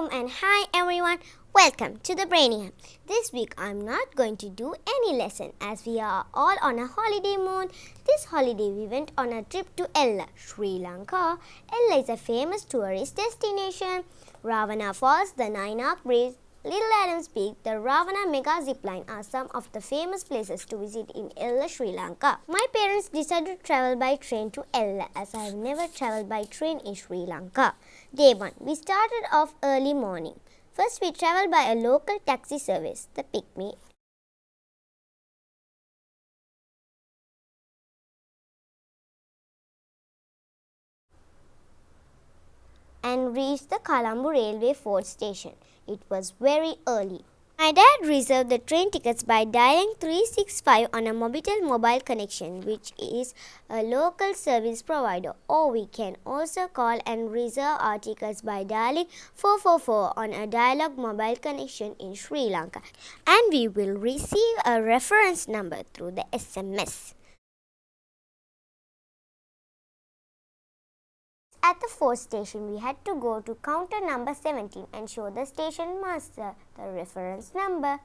Assalamualikum and hi everyone. Welcome to the Brainium. This week I'm not going to do any lesson as we are all on a holiday mood. This holiday we went on a trip to ELLA Sri Lanka. ELLA is a famous tourist destination. Ravana Falls, the Nine-Arc Bridge, Little Adams Peak, the Ravana Mega Zipline are some of the famous places to visit in ELLA Sri Lanka. My parents decided to travel by train to ELLA as I have never travelled by train in Sri Lanka. Day 1. We started off early morning. First we travelled by a local taxi service, the PickMe. And reached the Colombo Railway Fort Station. It was very early. My dad reserved the train tickets by dialing 365 on a Mobitel mobile connection, which is a local service provider, or we can also call and reserve our tickets by dialing 444 on a Dialog mobile connection in Sri Lanka, and we will receive a reference number through the SMS. At the fourth station, we had to go to counter number 17 and show the station master the reference number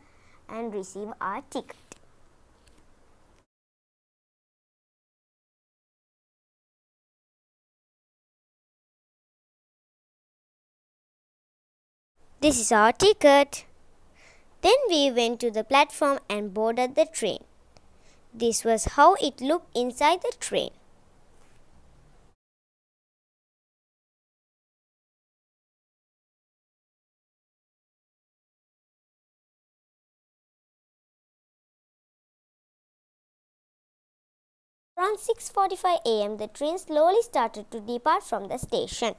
and receive our ticket. This is our ticket. Then we went to the platform and boarded the train. This was how it looked inside the train. Around 6:45 am, the train slowly started to depart from the station.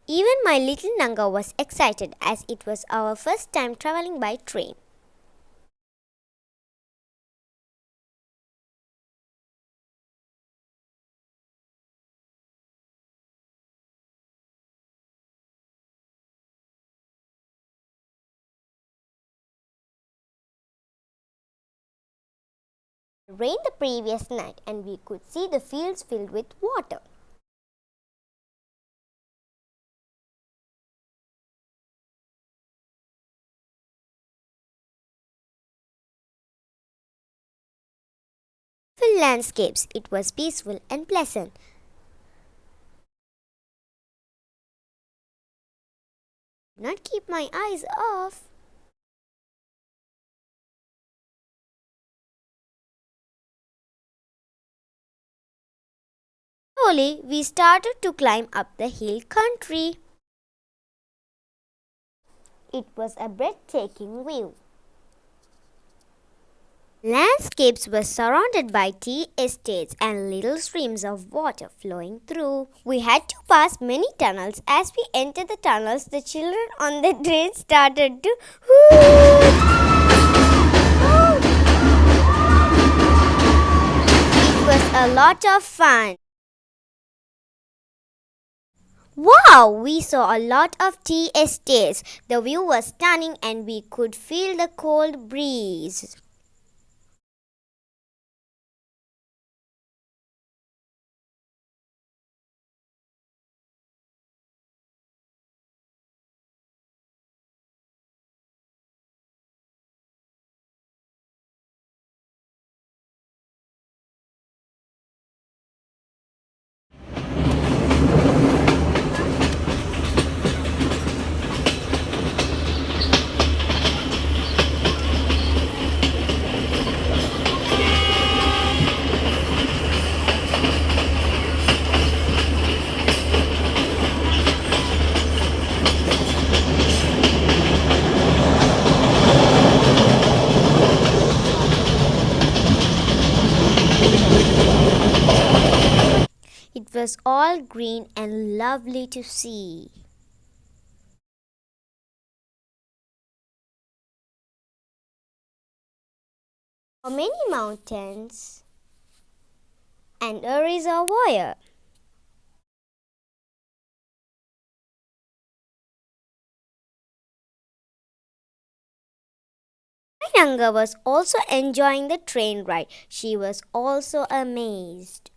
Even my little Nanga was excited as it was our first time travelling by train. It rained the previous night and we could see the fields filled with water. Landscapes, it was peaceful and pleasant. I could not keep my eyes off. Slowly, we started to climb up the hill country. It was a breathtaking view. Landscapes were surrounded by tea estates and little streams of water flowing through. We had to pass many tunnels. As we entered the tunnels, the children on the train started to hoot. It was a lot of fun. Wow! We saw a lot of tea estates. The view was stunning and we could feel the cold breeze. It was all green and lovely to see. Many mountains. and a reservoir. My Nanga was also enjoying the train ride. She was also amazed.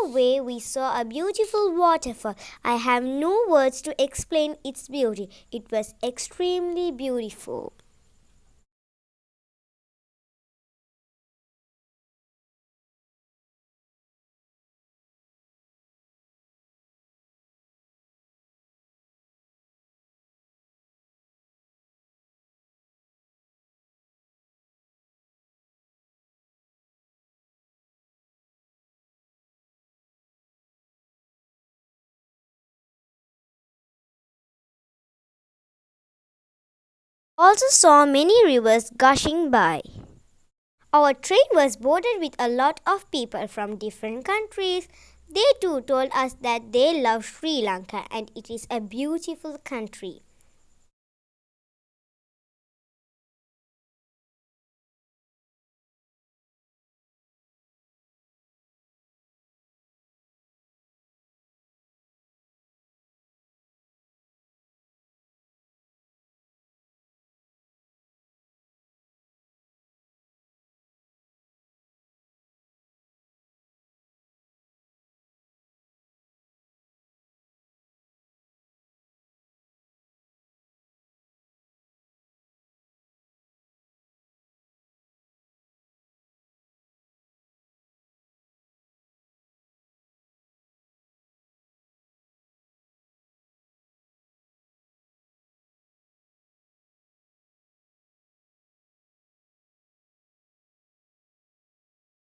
Away we saw a beautiful waterfall. I have no words to explain its beauty. It was extremely beautiful. Also saw many rivers gushing by. Our train was boarded with a lot of people from different countries. They too told us that they love Sri Lanka and it is a beautiful country.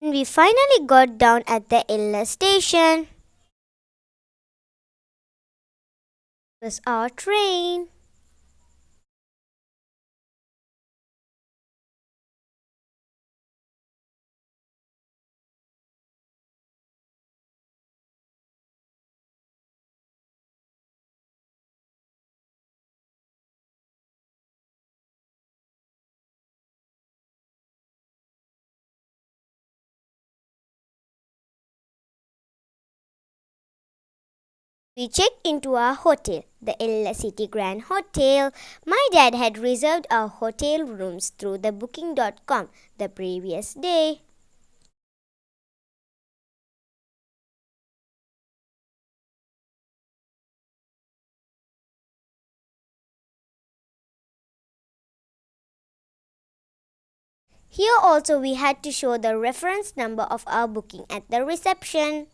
We finally got down at the ELLA station. It was our train. We checked into our hotel, the ELLA City Grand Hotel. My dad had reserved our hotel rooms through the booking.com the previous day. Here also we had to show the reference number of our booking at the reception.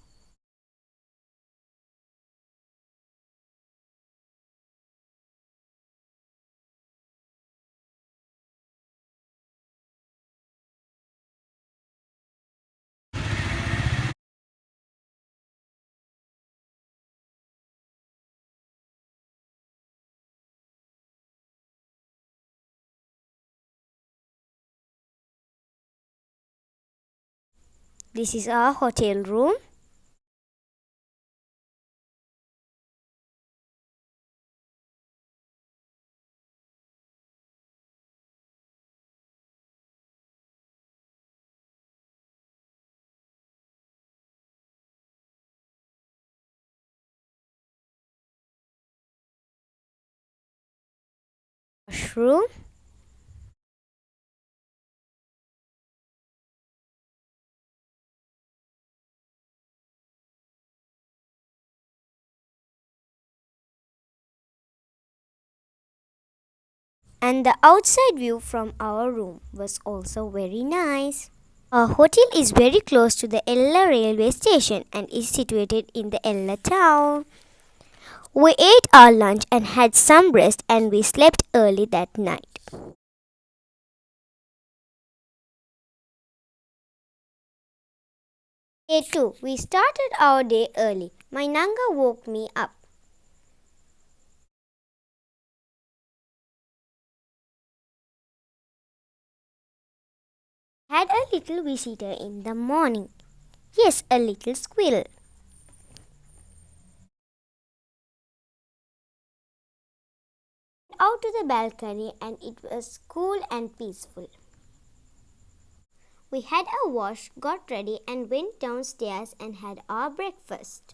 This is our hotel room. Washroom. And the outside view from our room was also very nice. Our hotel is very close to the ELLA railway station and is situated in the ELLA town. We ate our lunch and had some rest and we slept early that night. Day 2. We started our day early. My Nanga woke me up. Had a little visitor in the morning. Yes, a little squirrel. Out to the balcony and it was cool and peaceful. We had a wash, got ready and went downstairs and had our breakfast.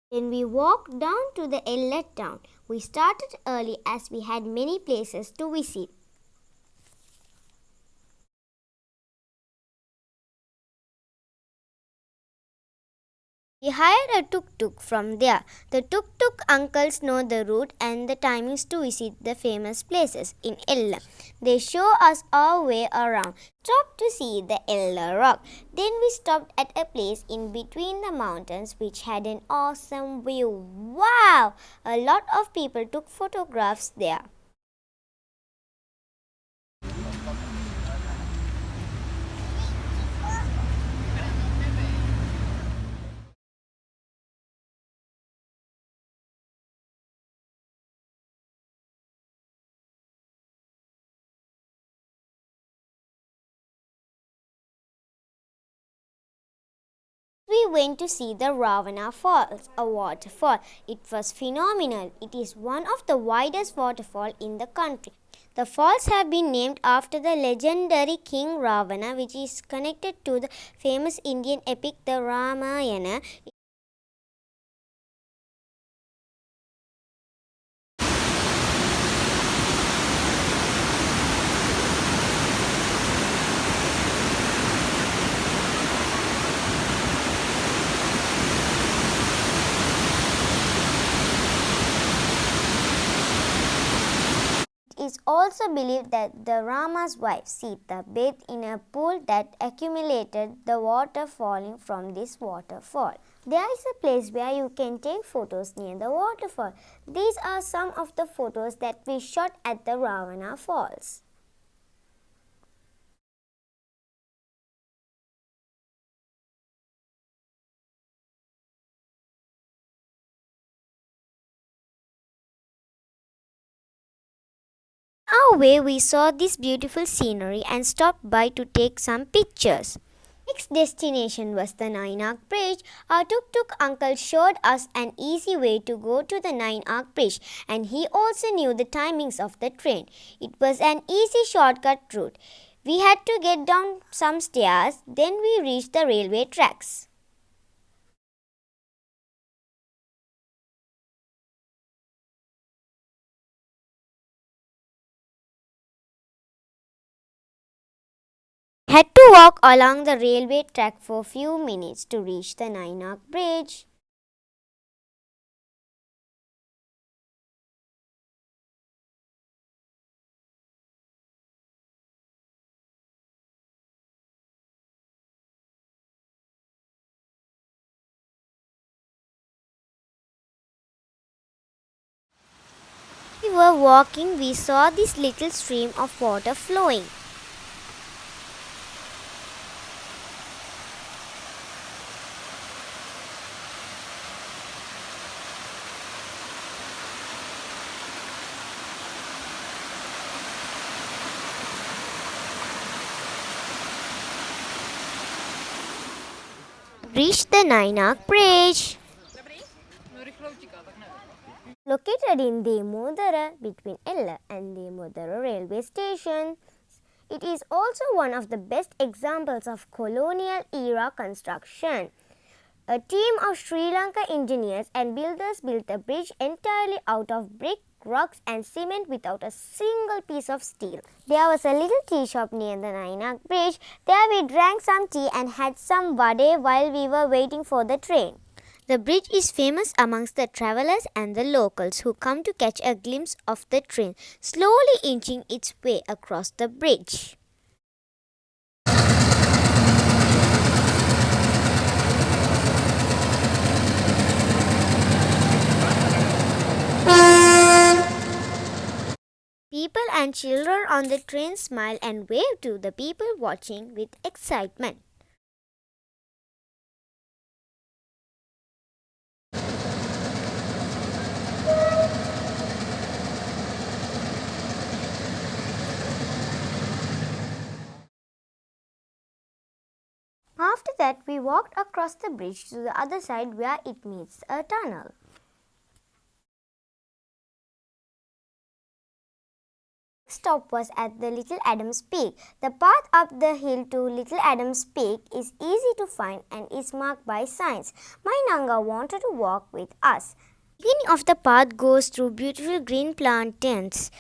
Then we walked down to the ELLA town. We started early as we had many places to visit. We hired a tuk-tuk from there. The tuk-tuk uncles know the route and the timings to visit the famous places in ELLA. They show us our way around. Stopped to see the ELLA rock. Then we stopped at a place in between the mountains which had an awesome view. Wow! A lot of people took photographs there. We went to see the Ravana Falls, a waterfall. It was phenomenal. It is one of the widest waterfalls in the country. The falls have been named after the legendary King Ravana, which is connected to the famous Indian epic the Ramayana. It is also believed that the Rama's wife Sita bathed in a pool that accumulated the water falling from this waterfall. There is a place where you can take photos near the waterfall. These are some of the photos that we shot at the Ravana Falls. Our way we saw this beautiful scenery and stopped by to take some pictures. Next destination was the Nine Arc Bridge. Our tuk-tuk uncle showed us an easy way to go to the Nine Arc Bridge and he also knew the timings of the train. It was an easy shortcut route. We had to get down some stairs, then we reached the railway tracks. Had to walk along the railway track for a few minutes to reach the Nine Arc Bridge. We were walking, we saw this little stream of water flowing. Reached the Nine Arc Bridge. Located in Demodara between ELLA and Demodara railway station. It is also one of the best examples of colonial era construction. A team of Sri Lanka engineers and builders built the bridge entirely out of brick, rocks and cement without a single piece of steel. There was a little tea shop near the Nine Arc Bridge. There we drank some tea and had some vade while we were waiting for the train. The bridge is famous amongst the travelers and the locals who come to catch a glimpse of the train slowly inching its way across the bridge. People and children on the train smile and wave to the people watching with excitement. After that, we walked across the bridge to the other side where it meets a tunnel. Stop was at the Little Adams Peak. The path up the hill to Little Adams Peak is easy to find and is marked by signs. My Nanga wanted to walk with us. The beginning of the path goes through beautiful green plantains.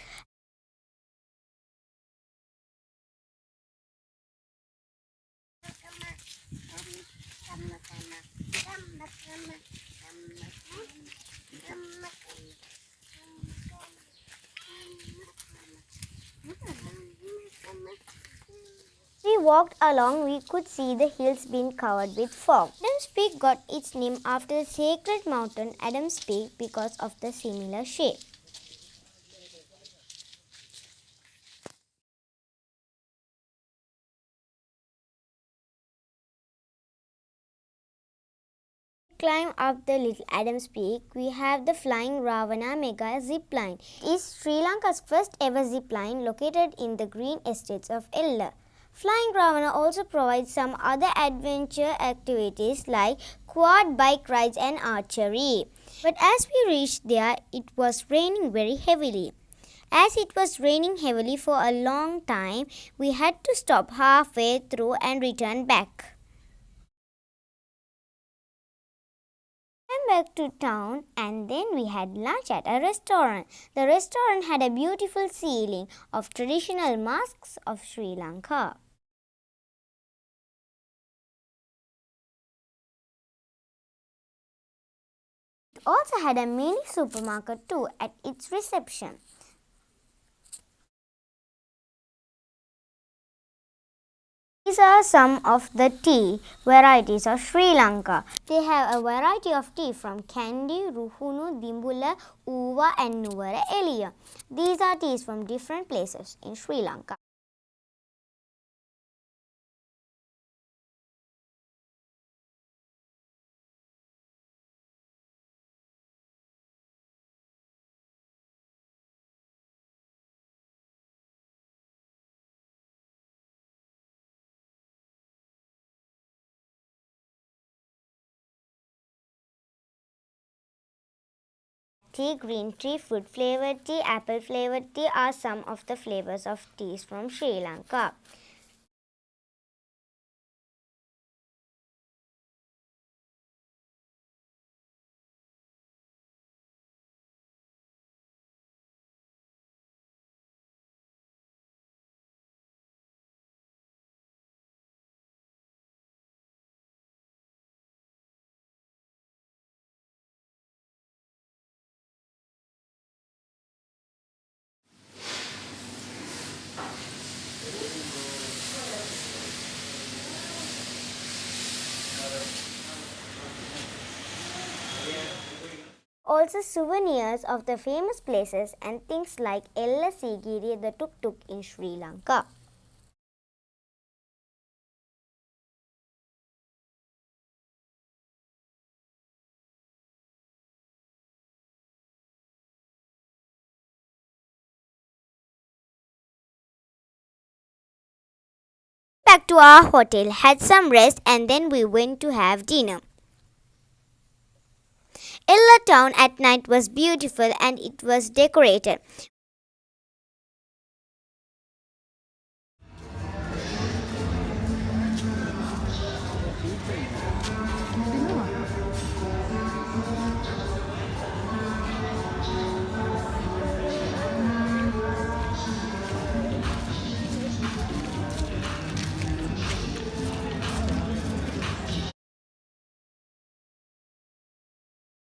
We walked along, we could see the hills being covered with fog. Adams Peak got its name after the sacred mountain Adams Peak because of the similar shape. Climb up the Little Adams Peak, we have the Flying Ravana Mega Zip Line. It is Sri Lanka's first ever zip line located in the green estates of ELLA. Flying Ravana also provides some other adventure activities like quad bike rides and archery. But as we reached there, it was raining very heavily. As it was raining heavily for a long time, we had to stop halfway through and return back. Back to town and then we had lunch at a restaurant. The restaurant had a beautiful ceiling of traditional masks of Sri Lanka. It also had a mini supermarket too at its reception. These are some of the tea varieties of Sri Lanka. They have a variety of tea from Kandy, Ruhunu, Dimbula, Uva and Nuvara Eliya. These are teas from different places in Sri Lanka. Tea, green tea, fruit flavored tea, apple flavored tea are some of the flavors of teas from Sri Lanka. Also souvenirs of the famous places and things like ELLA Sigiri, the tuk-tuk in Sri Lanka. Back to our hotel, had some rest and then we went to have dinner. ELLA town at night was beautiful and it was decorated.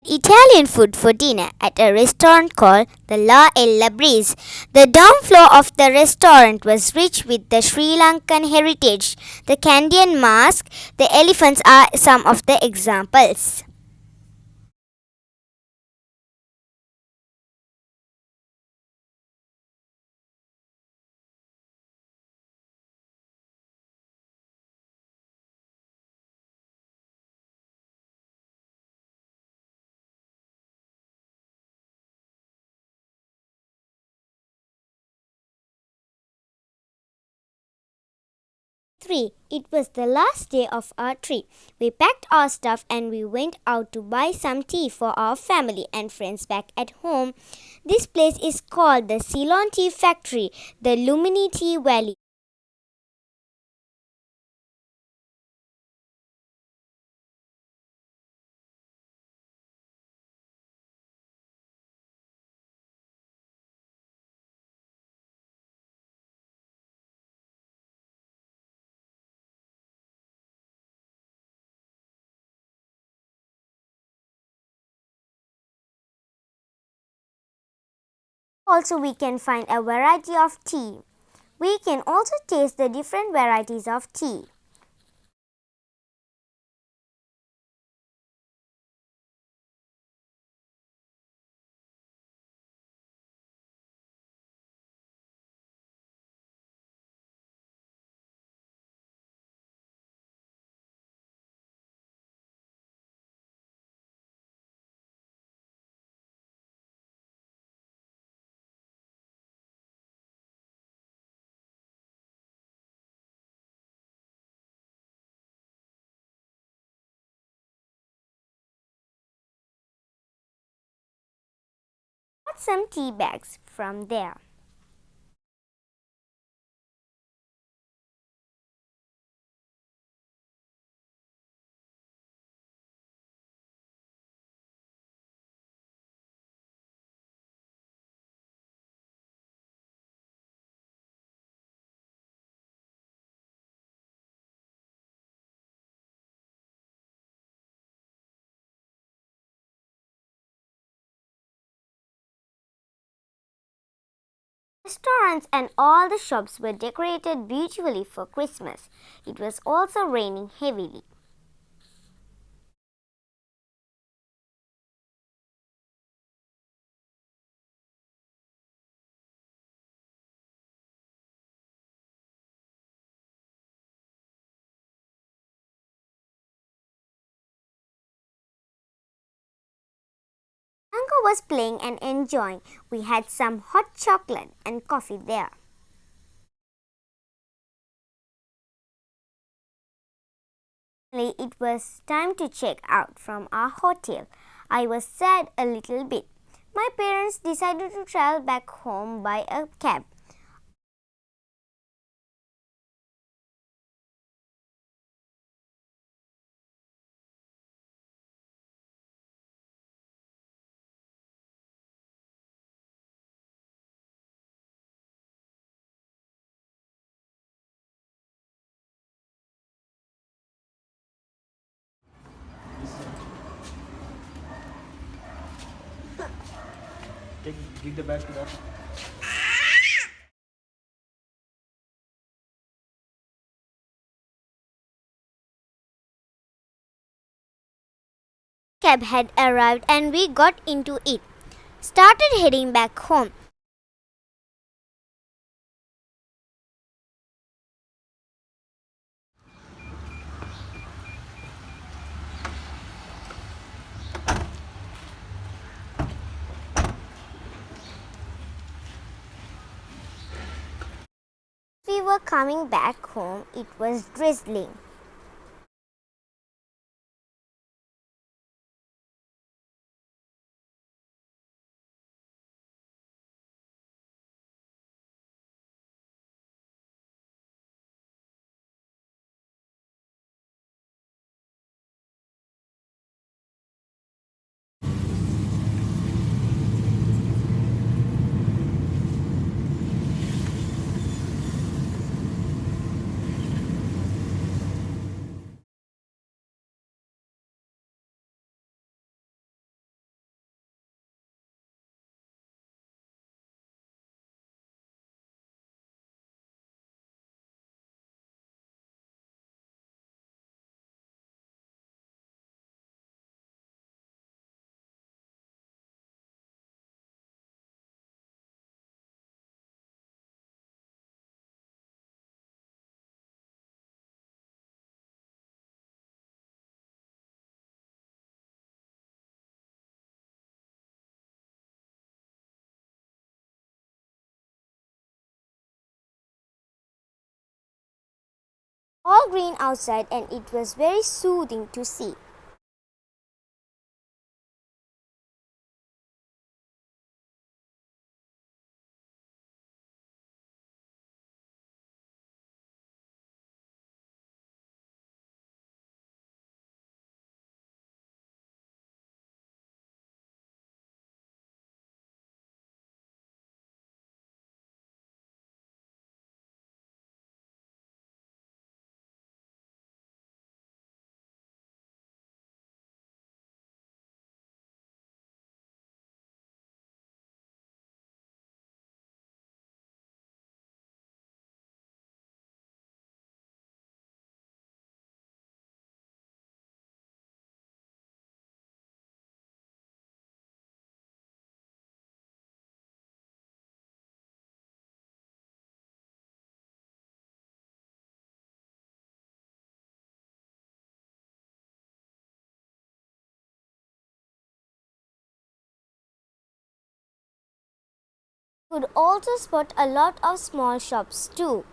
Italian food for dinner at a restaurant called the La Ella Breeze. The down floor of the restaurant was rich with the Sri Lankan heritage. The Candian mask, the elephants are some of the examples. 3. It was the last day of our trip. We packed our stuff and we went out to buy some tea for our family and friends back at home. This place is called the Ceylon Tea Factory, the Lumbini Tea Valley. Also, we can find a variety of tea. We can also taste the different varieties of tea. Got some tea bags from there. Restaurants and all the shops were decorated beautifully for Christmas. It was also raining heavily. Uncle was playing and enjoying. We had some hot chocolate and coffee there. Finally, it was time to check out from our hotel. I was sad a little bit. My parents decided to travel back home by a cab. Give the bag to that. Cab had arrived and we got into it. Started heading back home. We were coming back home. It was drizzling. All green outside, and it was very soothing to see. Could also spot a lot of small shops too.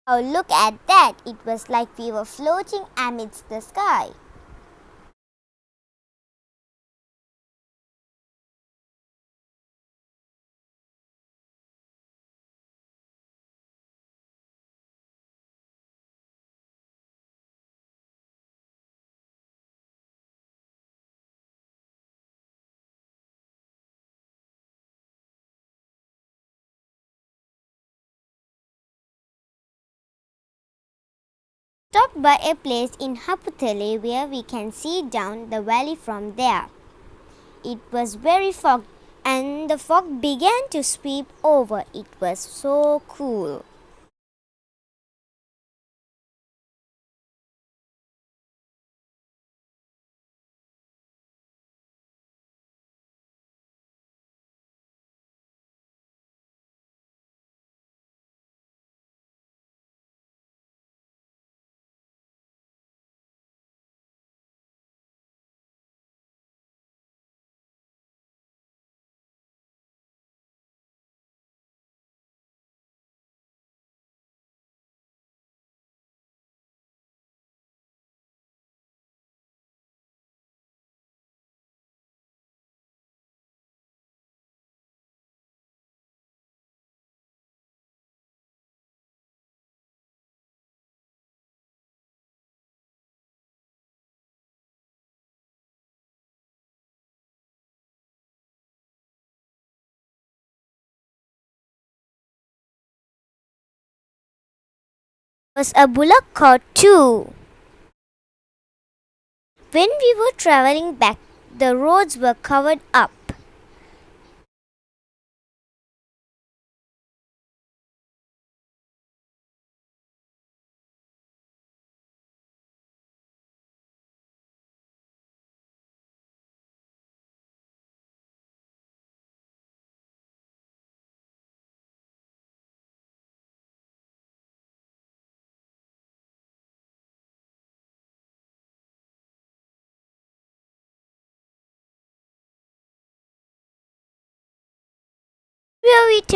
Oh, look at that! It was like we were floating amidst the sky. Stopped by a place in Haputale where we can see down the valley from there. It was very foggy, and the fog began to sweep over. It was so cool. There was a bullock cart too. When we were traveling back, the roads were covered up.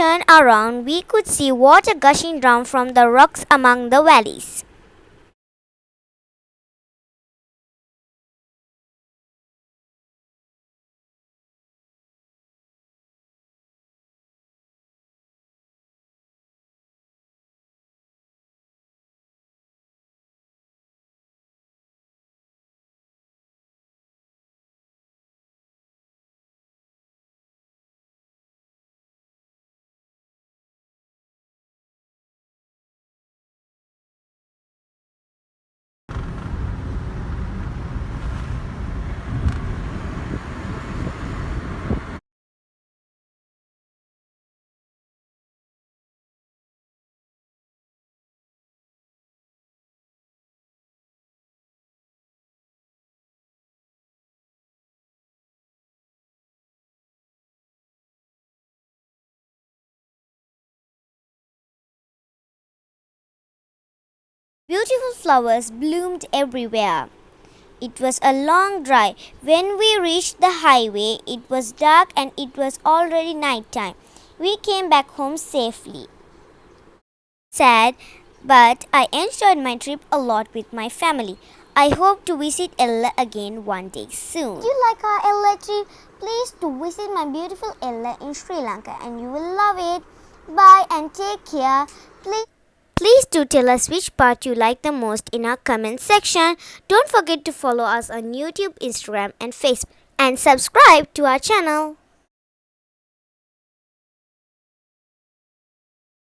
turned around, we could see water gushing down from the rocks among the valleys. Beautiful flowers bloomed everywhere. It was a long drive. When we reached the highway, it was dark and it was already night time. We came back home safely. Sad, but I enjoyed my trip a lot with my family. I hope to visit Ella again one day soon. If you like our Ella trip, please do visit my beautiful Ella in Sri Lanka and you will love it. Bye and take care. Please do tell us which part you like the most in our comment section. Don't forget to follow us on YouTube, Instagram and Facebook and subscribe to our channel.